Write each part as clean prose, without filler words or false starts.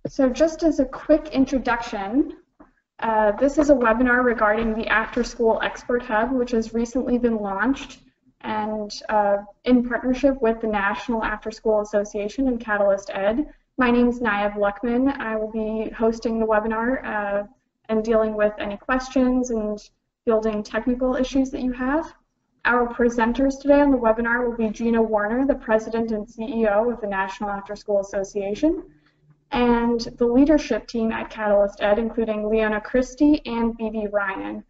So just as a quick introduction, this is a webinar regarding the Afterschool Expert Hub, which has recently been launched and in partnership with the National Afterschool Association and Catalyst Ed. My name is Nayab Luckman. I will be hosting the webinar and dealing with any questions and fielding technical issues that you have. Our presenters today on the webinar will be Gina Warner, the President and CEO of the National Afterschool Association, and the leadership team at Catalyst Ed, including Leona, Christy, and Bebe Ryan.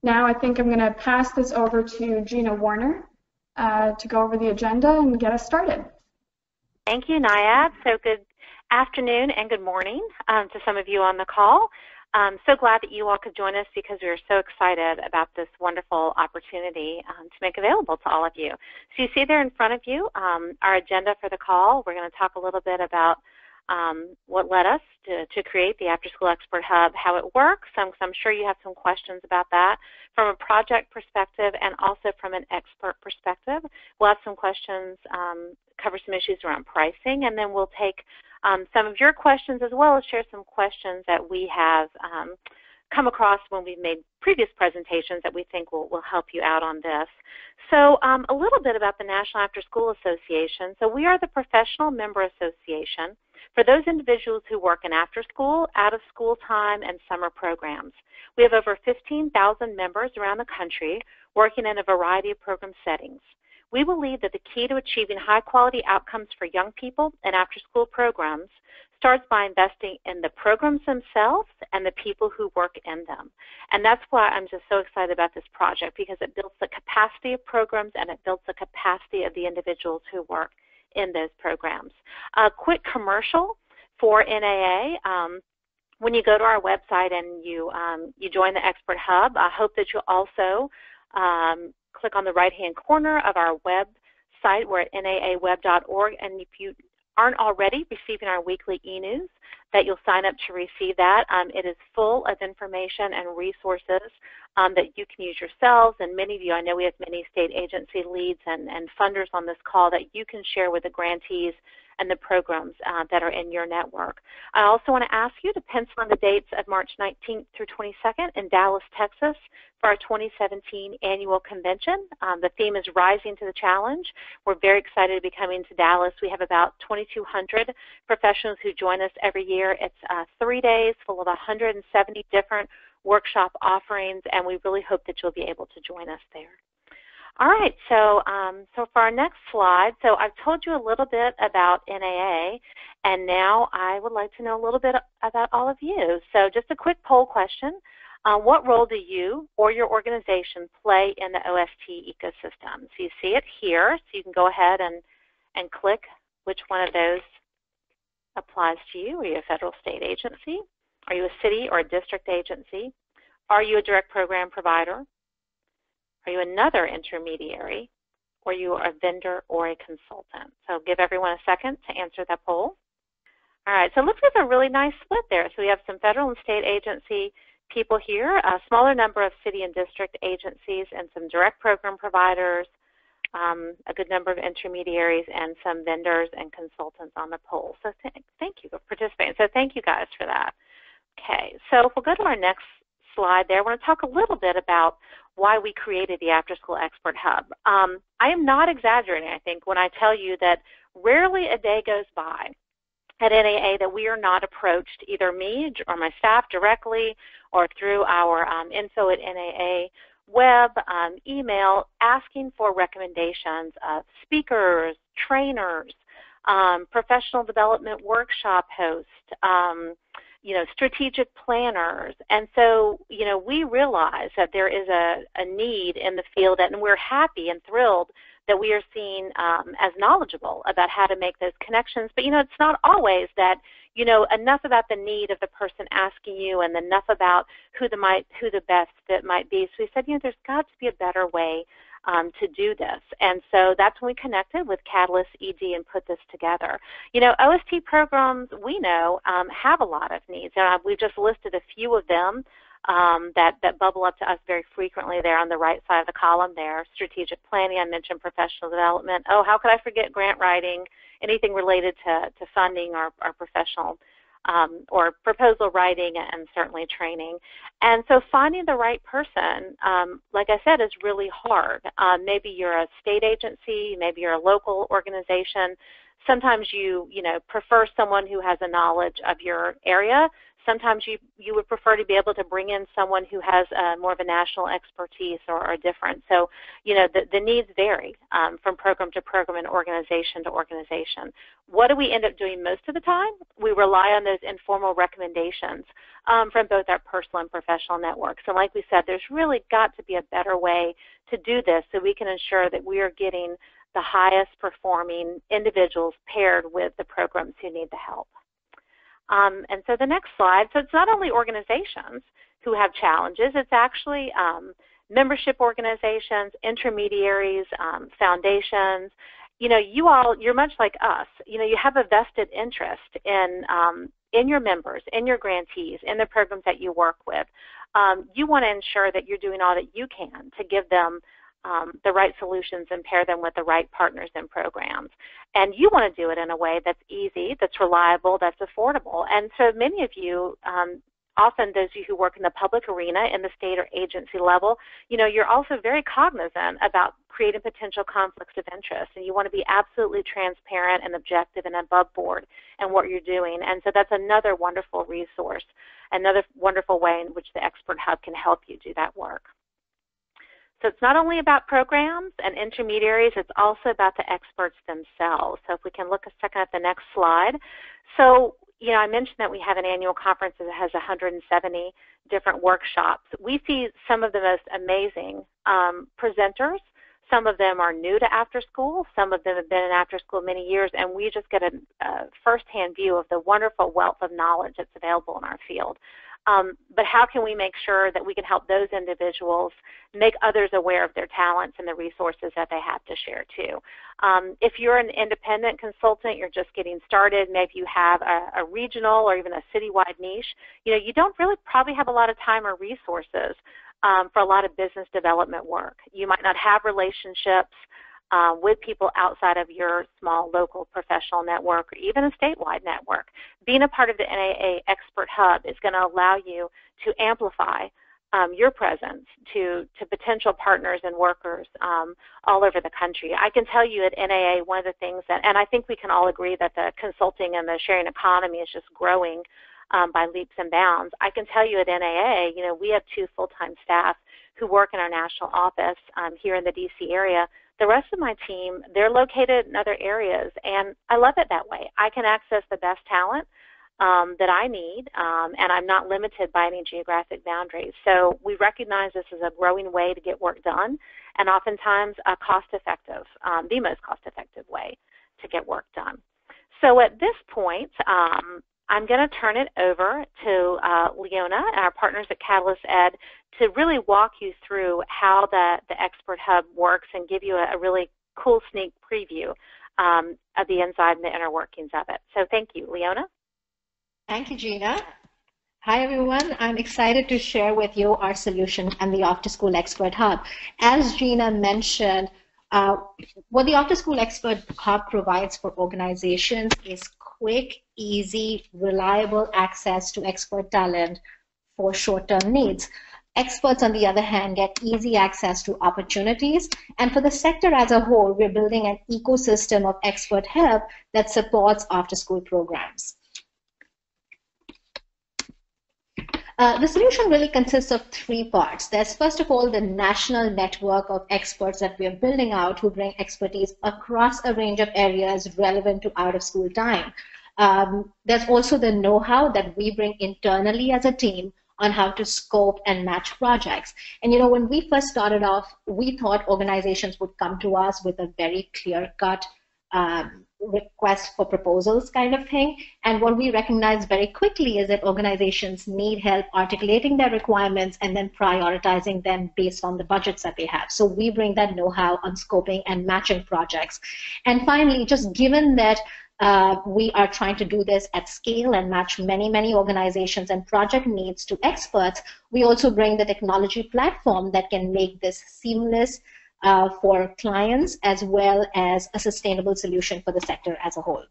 Now I think I'm going to pass this over to Gina Warner to go over the agenda and get us started. Thank you, Nayab. So good afternoon and good morning to some of you on the call. I'm so glad that you all could join us because we are so excited about this wonderful opportunity to make available to all of you. So you see there in front of you our agenda for the call. We're going to talk a little bit about what led us to create the Afterschool Expert Hub, how it works. I'm sure you have some questions about that from a project perspective and also from an expert perspective. We'll have some questions, cover some issues around pricing, and then we'll take some of your questions as well as share some questions that we have come across when we've made previous presentations that we think will help you out on this. So a little bit about the National Afterschool Association. So we are the professional member association for those individuals who work in after school, out of school time, and summer programs. We have over 15,000 members around the country working in a variety of program settings. We believe that the key to achieving high-quality outcomes for young people in after-school programs starts by investing in the programs themselves and the people who work in them. And that's why I'm just so excited about this project, because it builds the capacity of programs and it builds the capacity of the individuals who work in those programs. A quick commercial for NAA. When you go to our website and you join the Expert Hub, I hope that you'll also click on the right-hand corner of our website. We're at naaweb.org, and if you aren't already receiving our weekly e-news, that you'll sign up to receive that. It is full of information and resources that you can use yourselves, and many of you, I know we have many state agency leads and funders on this call that you can share with the grantees and the programs that are in your network. I also want to ask you to pencil in the dates of March 19th through 22nd in Dallas, Texas for our 2017 annual convention. The theme is Rising to the Challenge. We're very excited to be coming to Dallas. We have about 2,200 professionals who join us every year. It's 3 days full of 170 different workshop offerings, and we really hope that you'll be able to join us there. All right, so for our next slide, so I've told you a little bit about NAA, and now I would like to know a little bit about all of you. So just a quick poll question. What role do you or your organization play in the OST ecosystem? So you see it here, so you can go ahead and click which one of those applies to you. Are you a federal state agency? Are you a city or a district agency? Are you a direct program provider? Are you another intermediary, or you are a vendor or a consultant? So give everyone a second to answer that poll. All right, so it looks like a really nice split there. So we have some federal and state agency people here, a smaller number of city and district agencies, and some direct program providers, a good number of intermediaries, and some vendors and consultants on the poll. So thank you for participating. So thank you guys for that. Okay, so if we'll go to our next slide there, I want to talk a little bit about why we created the Afterschool Expert Hub. I am not exaggerating, I think, when I tell you that rarely a day goes by at NAA that we are not approached, either me or my staff directly or through our info at NAA web, email, asking for recommendations of speakers, trainers, professional development workshop hosts, strategic planners. And so, we realize that there is a need in the field, and we're happy and thrilled that we are seen as knowledgeable about how to make those connections. But, it's not always that, enough about the need of the person asking you and enough about who the best fit might be. So we said, there's got to be a better way to do this. And so that's when we connected with Catalyst ED and put this together. OST programs, we know, have a lot of needs. We've just listed a few of them that bubble up to us very frequently there on the right side of the column there. Strategic planning, I mentioned professional development. Oh, how could I forget grant writing, anything related to funding our professional or proposal writing and certainly training. And so finding the right person, like I said, is really hard. Maybe you're a state agency, maybe you're a local organization. Sometimes you prefer someone who has a knowledge of your area. Sometimes you would prefer to be able to bring in someone who has more of a national expertise or different. So, the needs vary from program to program and organization to organization. What do we end up doing most of the time? We rely on those informal recommendations from both our personal and professional networks. And like we said, there's really got to be a better way to do this so we can ensure that we are getting the highest performing individuals paired with the programs who need the help. And so the next slide, so it's not only organizations who have challenges, it's actually membership organizations, intermediaries, foundations. You're much like us. You have a vested interest in your members, in your grantees, in the programs that you work with. You want to ensure that you're doing all that you can to give them the right solutions and pair them with the right partners and programs. And you want to do it in a way that's easy, that's reliable, that's affordable. And so many of you, often those of you who work in the public arena, in the state or agency level, you're also very cognizant about creating potential conflicts of interest. And you want to be absolutely transparent and objective and above board in what you're doing. And so that's another wonderful resource, another wonderful way in which the Expert Hub can help you do that work. So it's not only about programs and intermediaries, it's also about the experts themselves. So if we can look a second at the next slide. So, I mentioned that we have an annual conference that has 170 different workshops. We see some of the most amazing presenters. Some of them are new to after school. Some of them have been in after school many years, and we just get a firsthand view of the wonderful wealth of knowledge that's available in our field. But how can we make sure that we can help those individuals make others aware of their talents and the resources that they have to share too? If you're an independent consultant, you're just getting started, maybe you have a regional or even a citywide niche, you don't really probably have a lot of time or resources for a lot of business development work. You might not have relationships with people outside of your small local professional network or even a statewide network. Being a part of the NAA Expert Hub is going to allow you to amplify your presence to potential partners and workers all over the country. I can tell you at NAA, one of the things that, and I think we can all agree that the consulting and the sharing economy is just growing by leaps and bounds. I can tell you at NAA, we have 2 full-time staff who work in our national office here in the DC area. The rest of my team, they're located in other areas, and I love it that way. I can access the best talent that I need, and I'm not limited by any geographic boundaries. So we recognize this as a growing way to get work done, and oftentimes a cost-effective, the most cost-effective way to get work done. So at this point, I'm going to turn it over to Leona and our partners at Catalyst Ed to really walk you through how the Expert Hub works and give you a really cool sneak preview of the inside and the inner workings of it. So thank you, Leona. Thank you, Gina. Hi, everyone. I'm excited to share with you our solution and the Afterschool Expert Hub. As Gina mentioned, what the Afterschool Expert Hub provides for organizations is quick, easy, reliable access to expert talent for short-term needs. Experts, on the other hand, get easy access to opportunities. And for the sector as a whole, we're building an ecosystem of expert help that supports after-school programs. The solution really consists of 3 parts. There's, first of all, the national network of experts that we are building out who bring expertise across a range of areas relevant to out-of-school time. There's also the know-how that we bring internally as a team on how to scope and match projects. And when we first started off, we thought organizations would come to us with a very clear-cut request for proposals kind of thing. And what we recognized very quickly is that organizations need help articulating their requirements and then prioritizing them based on the budgets that they have. So we bring that know-how on scoping and matching projects. And finally, just given that we are trying to do this at scale and match many, many organizations and project needs to experts, we also bring the technology platform that can make this seamless for clients as well as a sustainable solution for the sector as a whole.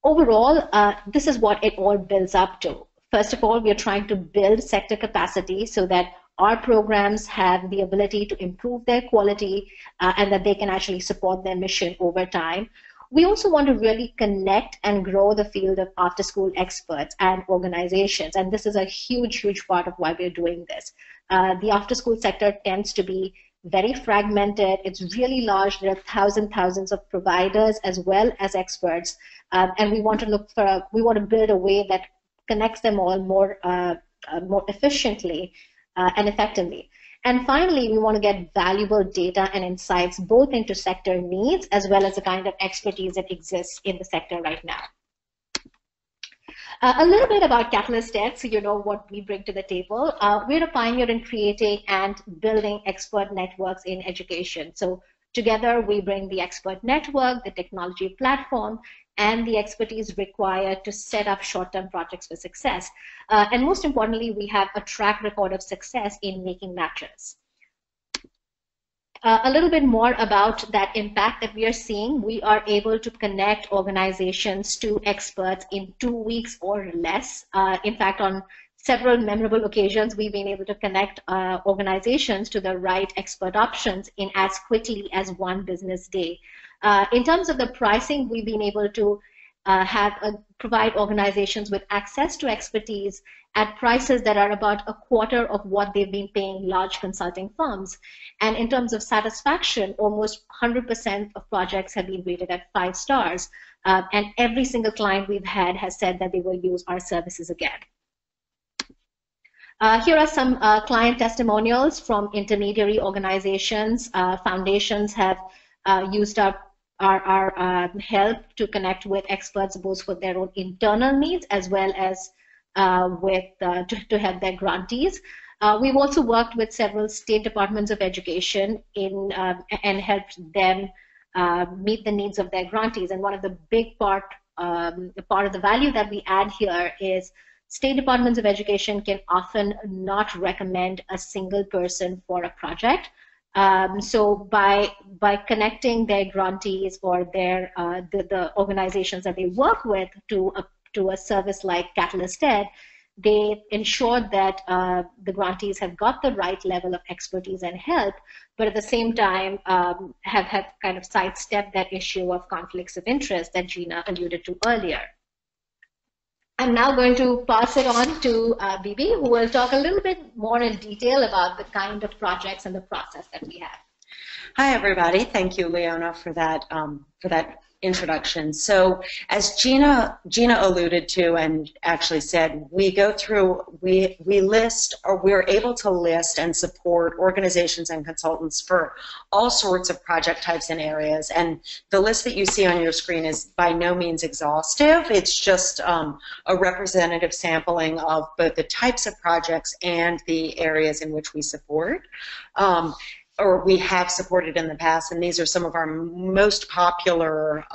overall, this is what it all builds up to. First of all, we are trying to build sector capacity so that our programs have the ability to improve their quality and that they can actually support their mission over time. We also want to really connect and grow the field of after-school experts and organizations, and this is a huge, huge part of why we're doing this. The after-school sector tends to be very fragmented. It's really large. There are thousands of providers as well as experts, and we want to build a way that connects them all more efficiently and effectively. And finally, we want to get valuable data and insights both into sector needs as well as the kind of expertise that exists in the sector right now. A little bit about Catalyst Ed, so you know what we bring to the table. We're a pioneer in creating and building expert networks in education. So together we bring the expert network, the technology platform, and the expertise required to set up short-term projects for success. And most importantly, we have a track record of success in making matches. A little bit more about that impact that we are seeing. We are able to connect organizations to experts in 2 weeks or less. In fact, on several memorable occasions, we've been able to connect organizations to the right expert options in as quickly as 1 business day. In terms of the pricing, we've been able to provide organizations with access to expertise at prices that are about a quarter of what they've been paying large consulting firms. And in terms of satisfaction, almost 100% of projects have been rated at 5 stars. And every single client we've had has said that they will use our services again. Here are some client testimonials from intermediary organizations. Foundations have used our help to connect with experts both for their own internal needs as well as to help their grantees. We've also worked with several state departments of education and helped them meet the needs of their grantees. And one of the big part of the value that we add here is state departments of education can often not recommend a single person for a project. So by connecting their grantees or the organizations that they work with to a service like Catalyst Ed, they ensure that the grantees have got the right level of expertise and help, but at the same time have kind of sidestepped that issue of conflicts of interest that Gina alluded to earlier. I'm now going to pass it on to Bebe, who will talk a little bit more in detail about the kind of projects and the process that we have. Hi, everybody. Thank you, Leona, for that introduction. So as Gina alluded to and actually said, we go through, we list, or we're able to list and support organizations and consultants for all sorts of project types and areas. And the list that you see on your screen is by no means exhaustive. It's just a representative sampling of both the types of projects and the areas in which we support. Or we have supported in the past, and these are some of our most popular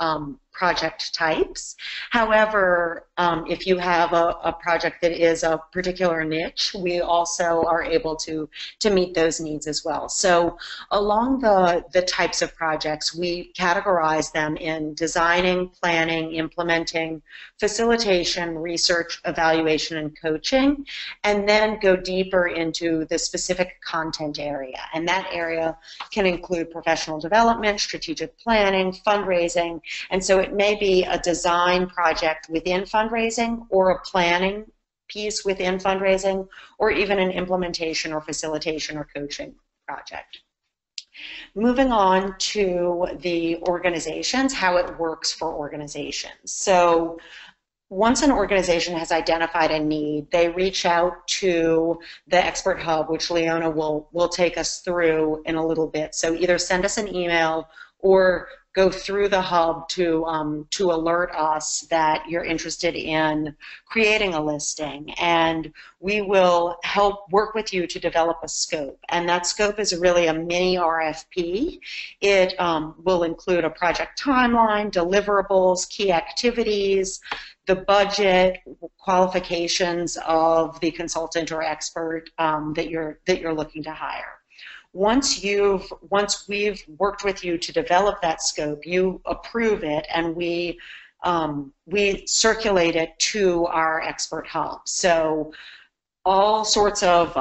project types. However, if you have a project that is a particular niche, we also are able to meet those needs as well. So along the types of projects, we categorize them in designing, planning, implementing, facilitation, research, evaluation, and coaching, and then go deeper into the specific content area. And that area can include professional development, strategic planning, fundraising, and so it may be a design project within fundraising or a planning piece within fundraising or even an implementation or facilitation or coaching project. Moving on to the organizations, how it works for organizations. So once an organization has identified a need, they reach out to the Expert Hub, which Leona will take us through in a little bit. So either send us an email or go through the hub to alert us that you're interested in creating a listing, and we will help work with you to develop a scope. And that scope is really a mini RFP. It will include a project timeline, deliverables, key activities, the budget, qualifications of the consultant or expert that you're looking to hire. Once we've worked with you to develop that scope, you approve it, and we we circulate it to our expert hub. So all sorts of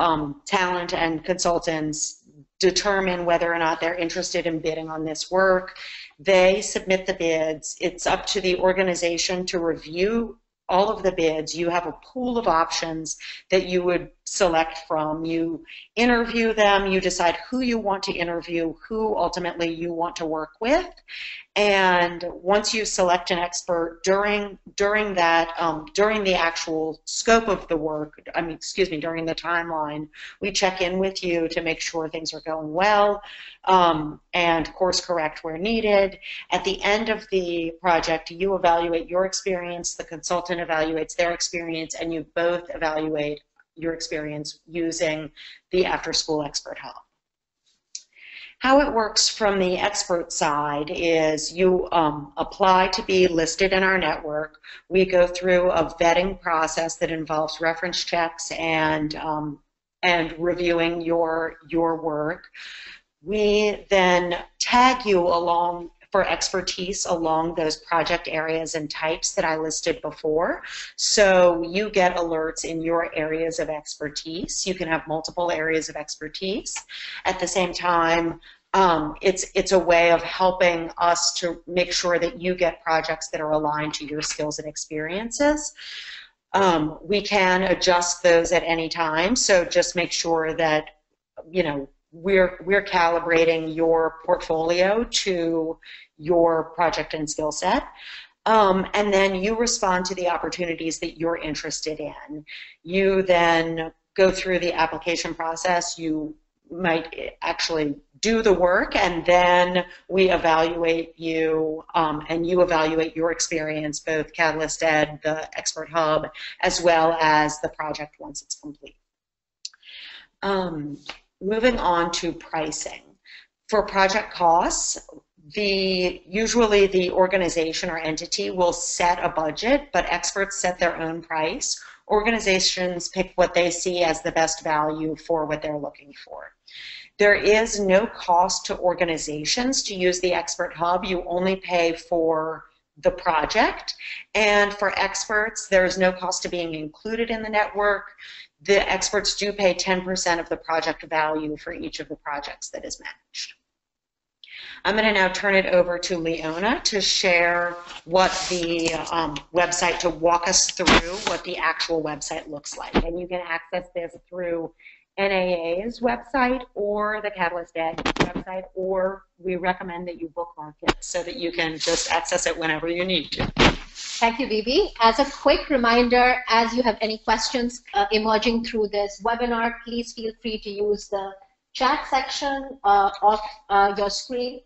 talent and consultants determine whether or not they're interested in bidding on this work. They submit the bids. It's up to the organization to review all of the bids. You have a pool of options that you would select from. You interview them, you decide who you want to interview, who ultimately you want to work with, and once you select an expert during the actual scope of the work, during the timeline, we check in with you to make sure things are going well and course correct where needed. At the end of the project, you evaluate your experience, the consultant evaluates their experience, and you both evaluate your experience using the Afterschool Expert Hub. How it works from the expert side is you apply to be listed in our network. We go through a vetting process that involves reference checks and reviewing your work. We then tag you along for expertise along those project areas and types that I listed before. So you get alerts in your areas of expertise. You can have multiple areas of expertise. At the same time, it's a way of helping us to make sure that you get projects that are aligned to your skills and experiences. We can adjust those at any time, so just make sure that, you know, we're calibrating your portfolio to your project and skill set. And then you respond to the opportunities that you're interested in. You then go through the application process. You might actually do the work, and then we evaluate you, and you evaluate your experience, both Catalyst Ed, the Expert Hub, as well as the project once it's complete. Moving on to pricing. For project costs, usually the organization or entity will set a budget, but experts set their own price. Organizations pick what they see as the best value for what they're looking for. There is no cost to organizations to use the Expert Hub. You only pay for the project. And for experts, there is no cost to being included in the network. The experts do pay 10% of the project value for each of the projects that is managed. I'm going to now turn it over to Leona to share what the website, to walk us through what the actual website looks like. And you can access this through NAA's website or the Catalyst Ed website, or we recommend that you bookmark it so that you can just access it whenever you need to. Thank you, Bebe. As a quick reminder, as you have any questions emerging through this webinar, please feel free to use the chat section of your screen.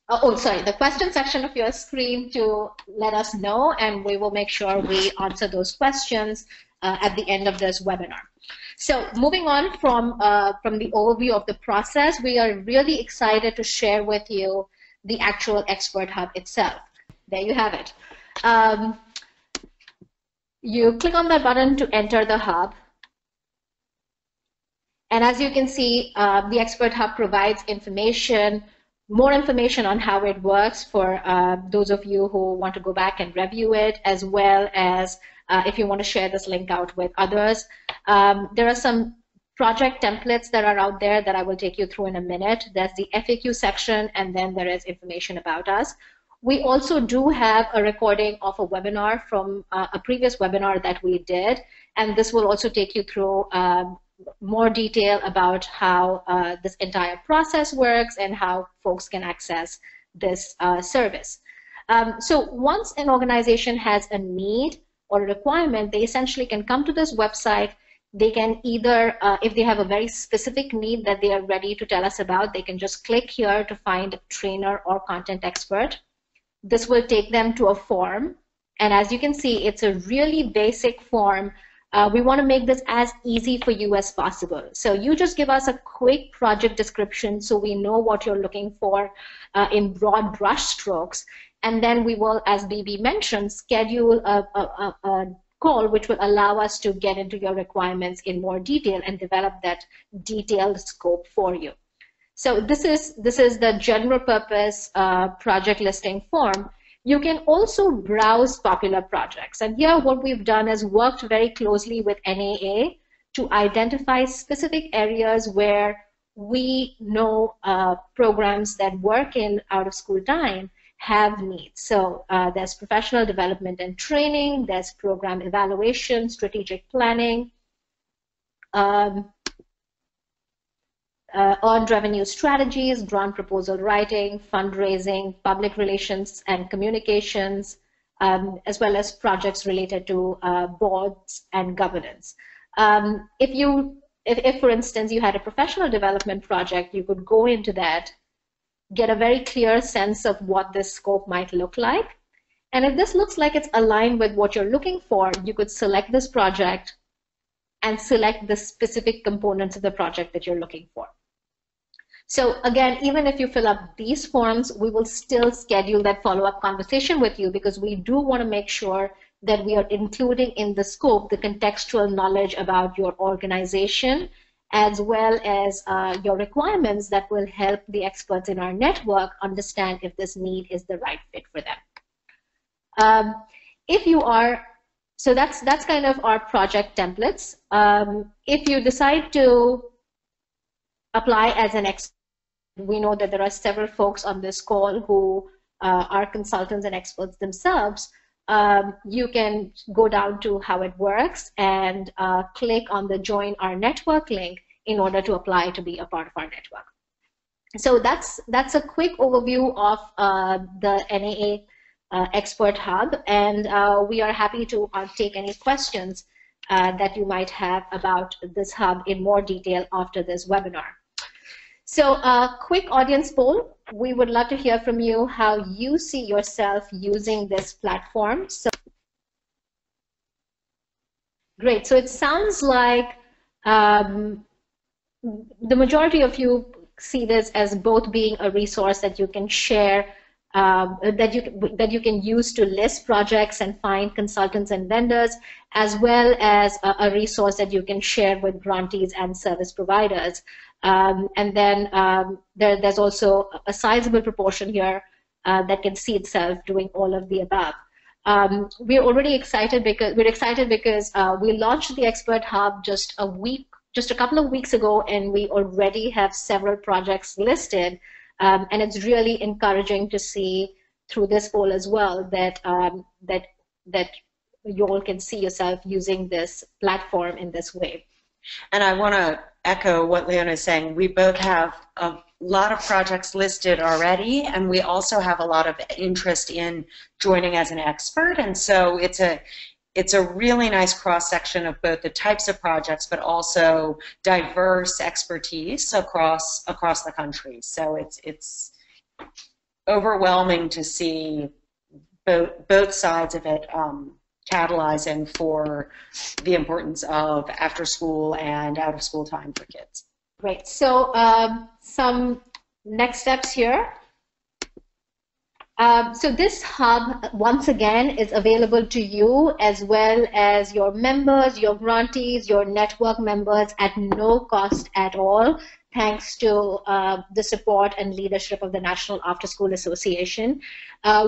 The question section of your screen to let us know, and we will make sure we answer those questions at the end of this webinar. So moving on from the overview of the process, we are really excited to share with you the actual Expert Hub itself. There you have it. You click on that button to enter the hub. And as you can see, the Expert Hub provides information, more information on how it works for those of you who want to go back and review it, as well as if you want to share this link out with others. There are some project templates that are out there that I will take you through in a minute. There's the FAQ section, and then there is information about us. We also do have a recording of a webinar from a previous webinar that we did, and this will also take you through more detail about how this entire process works and how folks can access this service. So once an organization has a need or a requirement, they essentially can come to this website. They can either, if they have a very specific need that they are ready to tell us about, they can just click here to find trainer or content expert. This will take them to a form, and as you can see, it's a really basic form. We want to make this as easy for you as possible. So you just give us a quick project description so we know what you're looking for in broad brush strokes, and then we will, as Bebe mentioned, schedule a call which will allow us to get into your requirements in more detail and develop that detailed scope for you. So this is the general purpose project listing form. You can also browse popular projects. And here what we've done is worked very closely with NAA to identify specific areas where we know programs that work in out-of-school time have needs. So there's professional development and training, there's program evaluation, strategic planning, earned revenue strategies, grant proposal writing, fundraising, public relations and communications, as well as projects related to boards and governance. If, for instance, you had a professional development project, you could go into that, get a very clear sense of what this scope might look like. And if this looks like it's aligned with what you're looking for, you could select this project and select the specific components of the project that you're looking for. So again, even if you fill up these forms, we will still schedule that follow-up conversation with you, because we do want to make sure that we are including in the scope the contextual knowledge about your organization, as well as your requirements that will help the experts in our network understand if this need is the right fit for them. So that's kind of our project templates. If you decide to apply as an expert, we know that there are several folks on this call who are consultants and experts themselves. You can go down to how it works and click on the Join Our Network link in order to apply to be a part of our network. So that's a quick overview of the NAA Expert Hub, and we are happy to take any questions that you might have about this hub in more detail after this webinar. So quick audience poll. We would love to hear from you how you see yourself using this platform. So great. So it sounds like the majority of you see this as both being a resource that you can share, that you can use to list projects and find consultants and vendors, as well as a resource that you can share with grantees and service providers. And then there's also a sizable proportion here that can see itself doing all of the above. We're already excited because we launched the Expert Hub just a couple of weeks ago, and we already have several projects listed. And it's really encouraging to see through this poll as well that that you all can see yourself using this platform in this way. And I want to echo what Leona is saying. We both have a lot of projects listed already, and we also have a lot of interest in joining as an expert. And so it's a really nice cross-section of both the types of projects, but also diverse expertise across the country. So it's overwhelming to see both sides of it catalyzing for the importance of after school and out of school time for kids. Great. So some next steps here. So this hub, once again, is available to you as well as your members, your grantees, your network members at no cost at all, thanks to the support and leadership of the National Afterschool Association.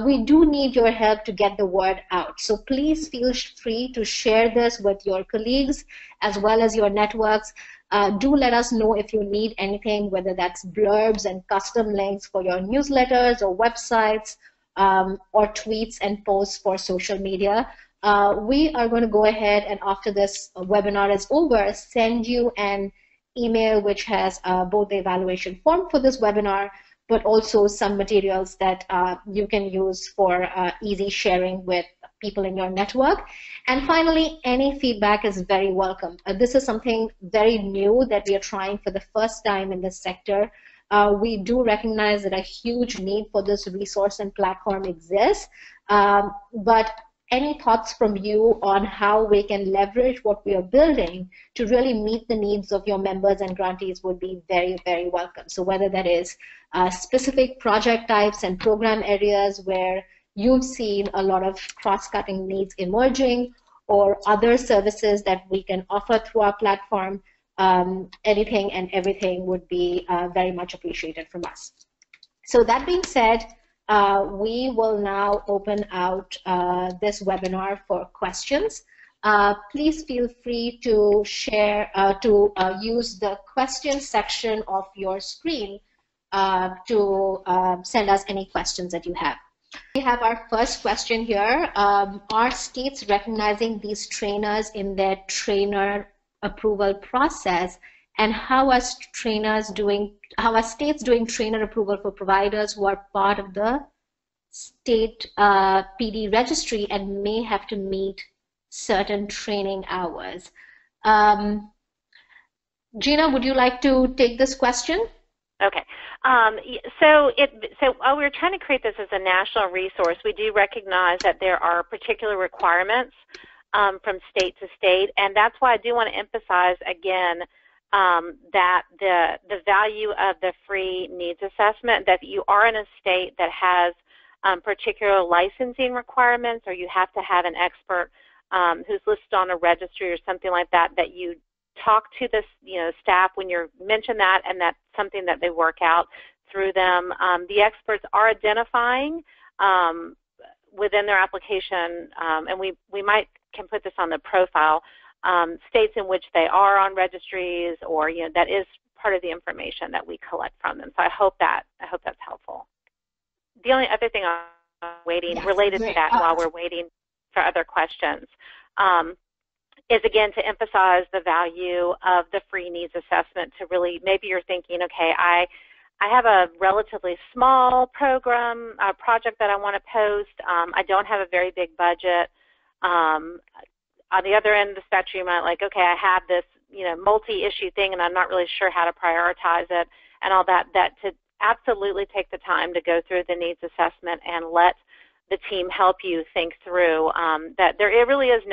We do need your help to get the word out. So please feel free to share this with your colleagues as well as your networks. Do let us know if you need anything, whether that's blurbs and custom links for your newsletters or websites, or tweets and posts for social media. We are going to go ahead and, after this webinar is over, send you an email which has both the evaluation form for this webinar, but also some materials that you can use for easy sharing with people in your network. And finally, any feedback is very welcome. This is something very new that we are trying for the first time in this sector. We do recognize that a huge need for this resource and platform exists, but any thoughts from you on how we can leverage what we are building to really meet the needs of your members and grantees would be very, very welcome. So whether that is specific project types and program areas where you've seen a lot of cross-cutting needs emerging, or other services that we can offer through our platform, anything and everything would be very much appreciated from us. So that being said, we will now open out this webinar for questions. Please feel free to share, use the question section of your screen to send us any questions that you have. We have our first question here. Are states recognizing these trainers in their trainer approval process, and how are states doing trainer approval for providers who are part of the state PD registry and may have to meet certain training hours? Gina, would you like to take this question? Okay. So while we're trying to create this as a national resource, we do recognize that there are particular requirements from state to state, and that's why I do want to emphasize again that the value of the free needs assessment, that you are in a state that has particular licensing requirements, or you have to have an expert who's listed on a registry or something like that, that you talk to the staff when you mention that, and that's something that they work out through them. The experts are identifying within their application, and we can put this on the profile, states in which they are on registries, or that is part of the information that we collect from them. So I hope that's helpful. The only other thing I'm waiting related to that while we're waiting for other questions is again to emphasize the value of the free needs assessment. To really, maybe you're thinking, okay, I have a relatively small project that I want to post. I don't have a very big budget. On the other end of the spectrum, you might like, okay, I have this multi-issue thing and I'm not really sure how to prioritize it and all that. That to absolutely take the time to go through the needs assessment and let the team help you think through that there really is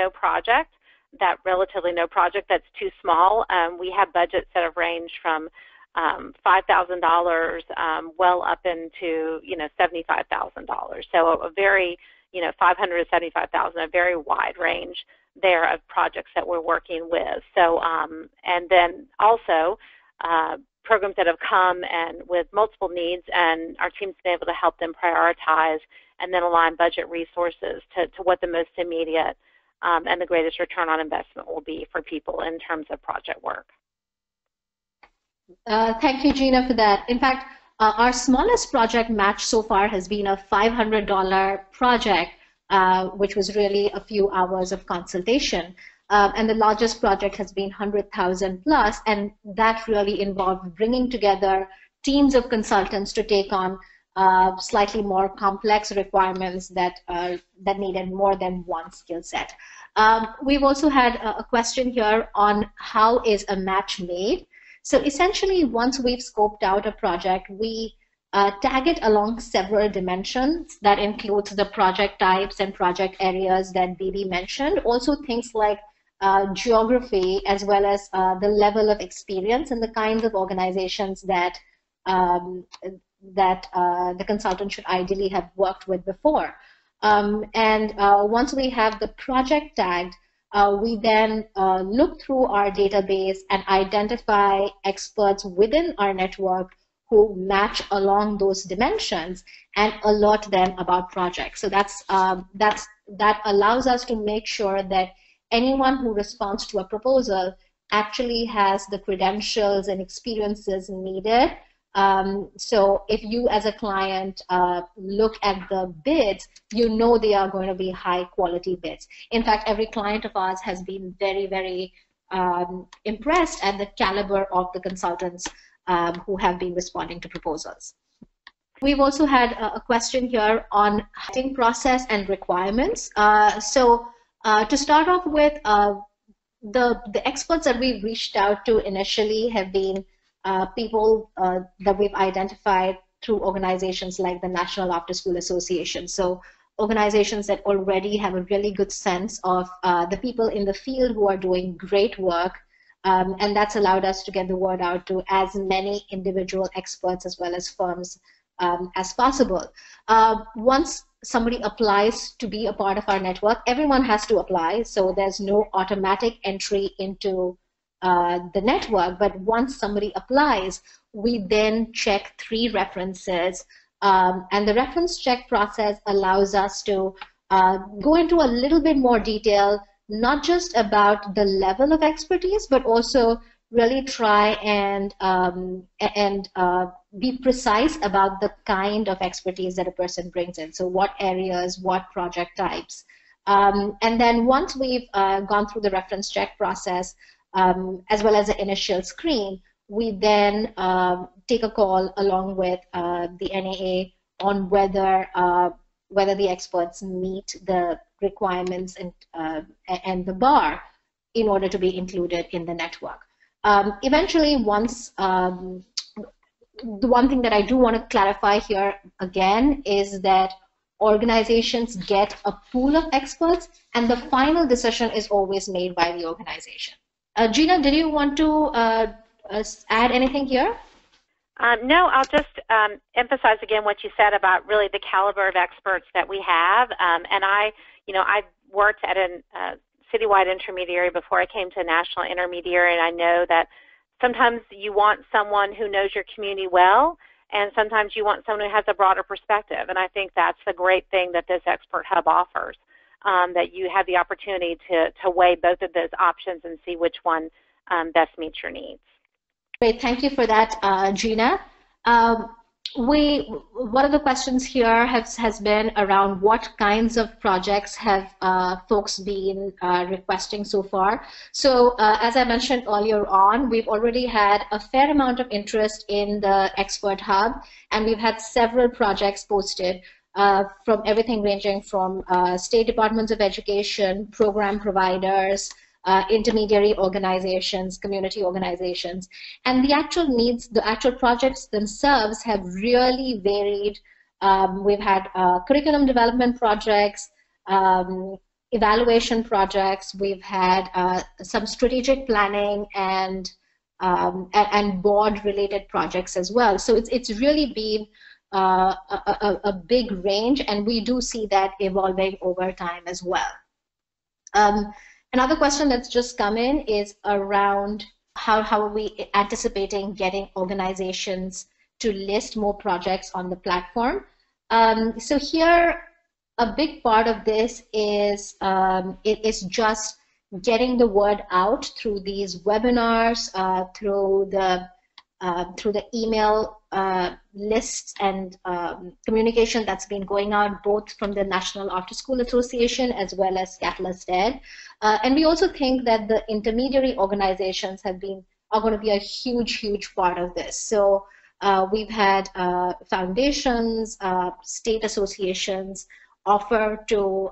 relatively no project that's too small. We have budgets that have ranged from $5,000 well up into $75,000. So a very $500 to $75,000, a very wide range there of projects that we're working with. So and then also programs that have come and with multiple needs, and our team's been able to help them prioritize and then align budget resources to what the most immediate and the greatest return on investment will be for people in terms of project work. Thank you, Gina, for that. In fact, our smallest project match so far has been a $500 project, which was really a few hours of consultation. And the largest project has been 100,000 plus, and that really involved bringing together teams of consultants to take on slightly more complex requirements that needed more than one skill set. We've also had a question here on how is a match made. So essentially, once we've scoped out a project, we tag it along several dimensions. That includes the project types and project areas that Bebe mentioned. Also things like geography, as well as the level of experience and the kinds of organizations that the consultant should ideally have worked with before. Once we have the project tagged, we then look through our database and identify experts within our network who match along those dimensions and alert them about projects. So that allows us to make sure that anyone who responds to a proposal actually has the credentials and experiences needed. So if you as a client look at the bids, you know they are going to be high quality bids. In fact, every client of ours has been very, very impressed at the caliber of the consultants who have been responding to proposals. We've also had a question here on hiring process and requirements. So to start off with, the experts that we've reached out to initially have been people that we've identified through organizations like the National Afterschool Association. So organizations that already have a really good sense of the people in the field who are doing great work, and that's allowed us to get the word out to as many individual experts as well as firms as possible. Once somebody applies to be a part of our network, everyone has to apply, so there's no automatic entry into the network. But once somebody applies, we then check 3 references And the reference check process allows us to go into a little bit more detail, not just about the level of expertise, but also really try and be precise about the kind of expertise that a person brings in. So what areas, what project types. And then once we've gone through the reference check process, as well as the initial screen, we then take a call along with the NAA on whether the experts meet the requirements and the bar in order to be included in the network. Eventually, once the one thing that I do want to clarify here again is that organizations get a pool of experts, and the final decision is always made by the organization. Gina, did you want to add anything here? No, I'll just emphasize again what you said about really the caliber of experts that we have. And I worked at a citywide intermediary before I came to a national intermediary, and I know that sometimes you want someone who knows your community well, and sometimes you want someone who has a broader perspective. And I think that's the great thing that this Expert Hub offers, that you have the opportunity to weigh both of those options and see which one best meets your needs. Great, thank you for that, Gina. One of the questions here has been around what kinds of projects have folks been requesting so far. So as I mentioned earlier on, we've already had a fair amount of interest in the Expert Hub, and we've had several projects posted from everything ranging from state departments of education, program providers, intermediary organizations, community organizations, and the actual needs, the actual projects themselves have really varied. We've had curriculum development projects, evaluation projects, we've had some strategic planning and board-related projects as well. So it's really been a big range, and we do see that evolving over time as well. Another question that's just come in is around how are we anticipating getting organizations to list more projects on the platform. So here, a big part of this is just getting the word out through these webinars, through the email lists and communication that's been going out both from the National Afterschool Association as well as Catalyst Ed. And we also think that the intermediary organizations are going to be a huge part of this. So we've had foundations, state associations offer to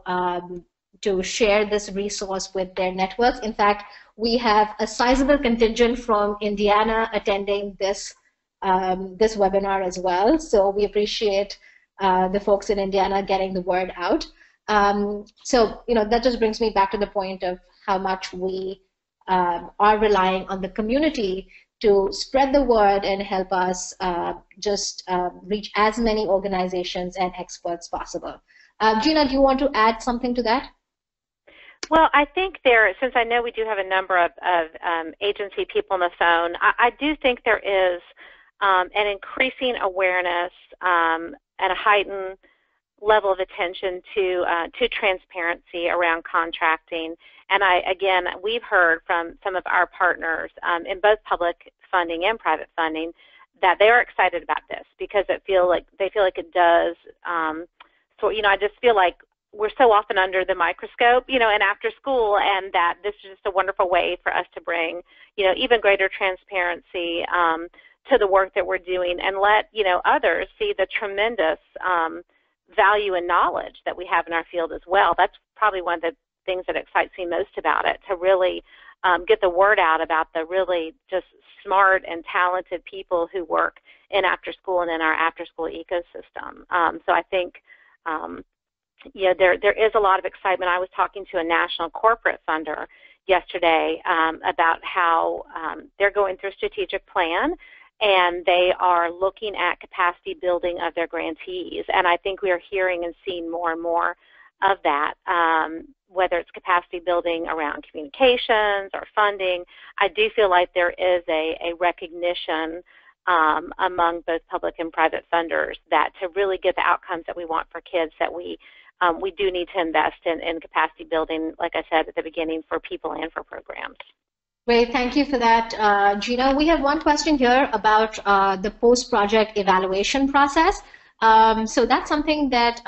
share this resource with their networks. In fact, we have a sizable contingent from Indiana attending this webinar as well. So we appreciate the folks in Indiana getting the word out. So that just brings me back to the point of how much we are relying on the community to spread the word and help us just reach as many organizations and experts possible. Gina, do you want to add something to that? Well, I think since I know we do have a number of agency people on the phone, I do think there is an increasing awareness and a heightened level of attention to transparency around contracting. And again, we've heard from some of our partners in both public funding and private funding that they are excited about this because they feel like it does. So I just feel like we're so often under the microscope, in after school, and that this is just a wonderful way for us to bring, even greater transparency to the work that we're doing and let, others see the tremendous value and knowledge that we have in our field as well. That's probably one of the things that excites me most about it, to really get the word out about the really just smart and talented people who work in after school and in our after school ecosystem. So I think there is a lot of excitement. I was talking to a national corporate funder yesterday about how they're going through a strategic plan, and they are looking at capacity building of their grantees. And I think we are hearing and seeing more and more of that, whether it's capacity building around communications or funding. I do feel like there is a recognition among both public and private funders, that to really get the outcomes that we want for kids, that we do need to invest in capacity building, like I said at the beginning, for people and for programs. Great, thank you for that, Gina. We have one question here about the post-project evaluation process. So that's something that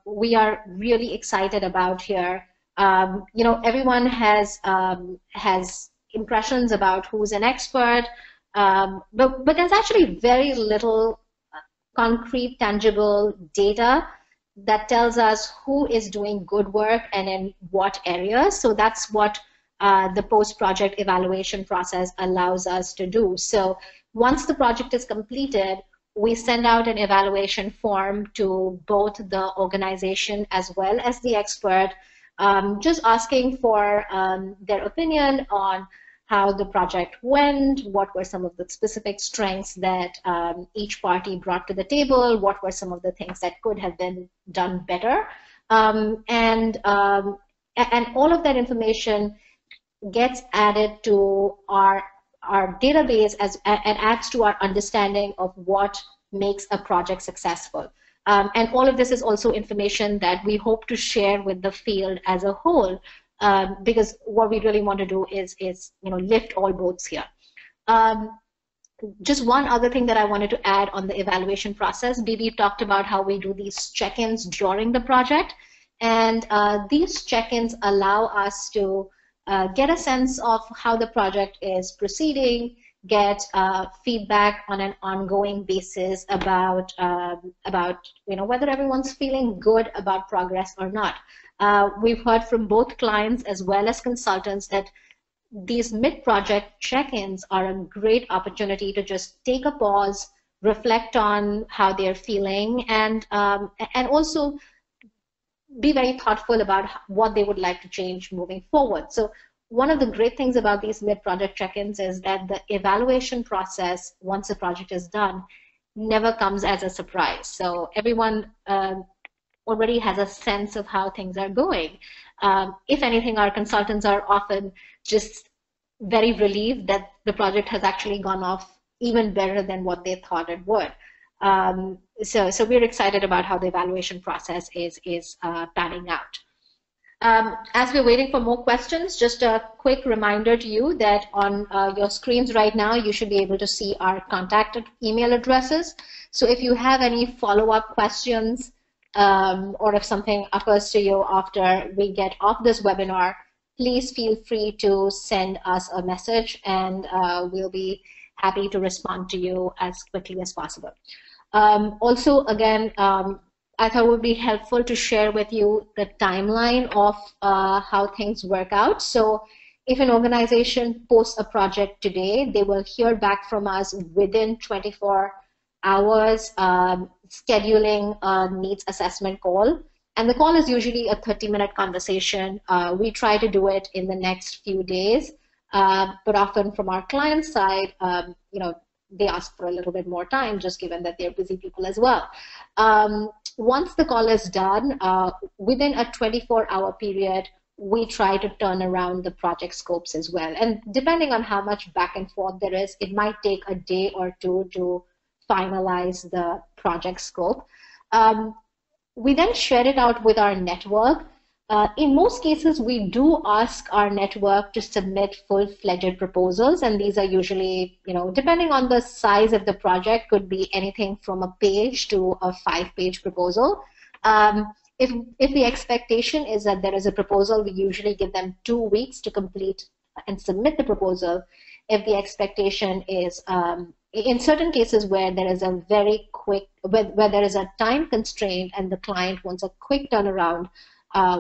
we are really excited about here. You know, everyone has impressions about who's an expert, but there's actually very little concrete, tangible data that tells us who is doing good work and in what areas. So that's what the post-project evaluation process allows us to do. So once the project is completed, we send out an evaluation form to both the organization as well as the expert, just asking for their opinion on how the project went, what were some of the specific strengths that each party brought to the table, what were some of the things that could have been done better, and all of that information gets added to our database and adds to our understanding of what makes a project successful. And all of this is also information that we hope to share with the field as a whole, because what we really want to do is lift all boats here. Just one other thing that I wanted to add on the evaluation process. Bebe talked about how we do these check-ins during the project, and these check-ins allow us to get a sense of how the project is proceeding, get feedback on an ongoing basis about whether everyone's feeling good about progress or not. We've heard from both clients as well as consultants that these mid-project check-ins are a great opportunity to just take a pause, reflect on how they're feeling, and also be very thoughtful about what they would like to change moving forward. So one of the great things about these mid-project check-ins is that the evaluation process, once the project is done, never comes as a surprise. So everyone already has a sense of how things are going. If anything, our consultants are often just very relieved that the project has actually gone off even better than what they thought it would. So we're excited about how the evaluation process is panning out. As we're waiting for more questions, just a quick reminder to you that on your screens right now, you should be able to see our contact email addresses. So if you have any follow-up questions, or if something occurs to you after we get off this webinar, please feel free to send us a message, and we'll be happy to respond to you as quickly as possible. Also, again, I thought it would be helpful to share with you the timeline of how things work out. So if an organization posts a project today, they will hear back from us within 24 hours, scheduling a needs assessment call. And the call is usually a 30-minute conversation. We try to do it in the next few days, but often from our client side, they ask for a little bit more time, just given that they're busy people as well. Once the call is done, within a 24-hour period, we try to turn around the project scopes as well. And depending on how much back and forth there is, it might take a day or two to finalize the project scope. We then share it out with our network. In most cases, we do ask our network to submit full-fledged proposals, and these are usually, depending on the size of the project, could be anything from a page to a 5-page proposal. If the expectation is that there is a proposal, we usually give them 2 weeks to complete and submit the proposal. If the expectation is, in certain cases where there is a very quick, where there is a time constraint and the client wants a quick turnaround,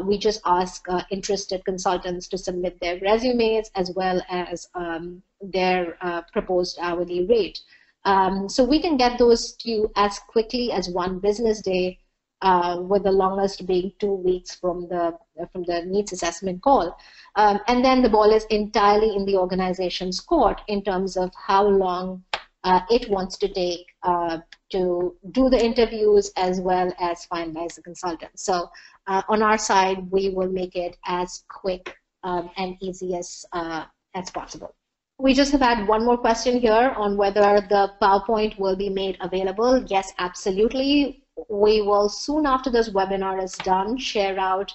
we just ask interested consultants to submit their resumes as well as their proposed hourly rate. So we can get those to you as quickly as 1 business day, with the longest being 2 weeks from the needs assessment call. And then the ball is entirely in the organization's court in terms of how long it wants to take to do the interviews as well as finalize the consultant. So on our side, we will make it as quick and easy as possible. We just have had one more question here on whether the PowerPoint will be made available. Yes, absolutely. We will, soon after this webinar is done, share out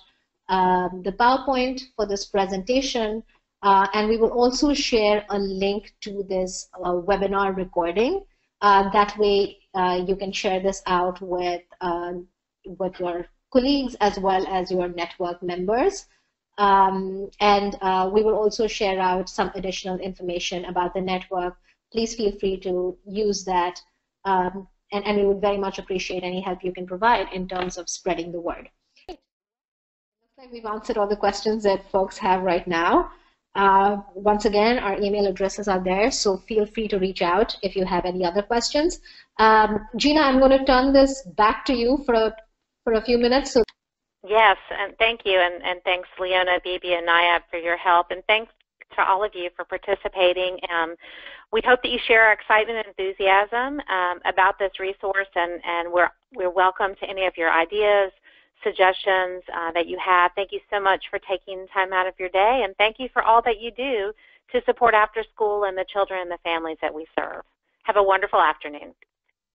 the PowerPoint for this presentation, and we will also share a link to this webinar recording. That way you can share this out with your colleagues as well as your network members. We will also share out some additional information about the network. Please feel free to use that, and we would very much appreciate any help you can provide in terms of spreading the word. It looks like we've answered all the questions that folks have right now. Once again, our email addresses are there, so feel free to reach out if you have any other questions. Gina, I'm going to turn this back to you for a few minutes. So. Yes, and thank you, and thanks Leona, Bebe, and NIAB for your help, and thanks to all of you for participating. We hope that you share our excitement and enthusiasm about this resource, and we're welcome to any of your ideas, suggestions that you have. Thank you so much for taking time out of your day, and thank you for all that you do to support after school and the children and the families that we serve. Have a wonderful afternoon.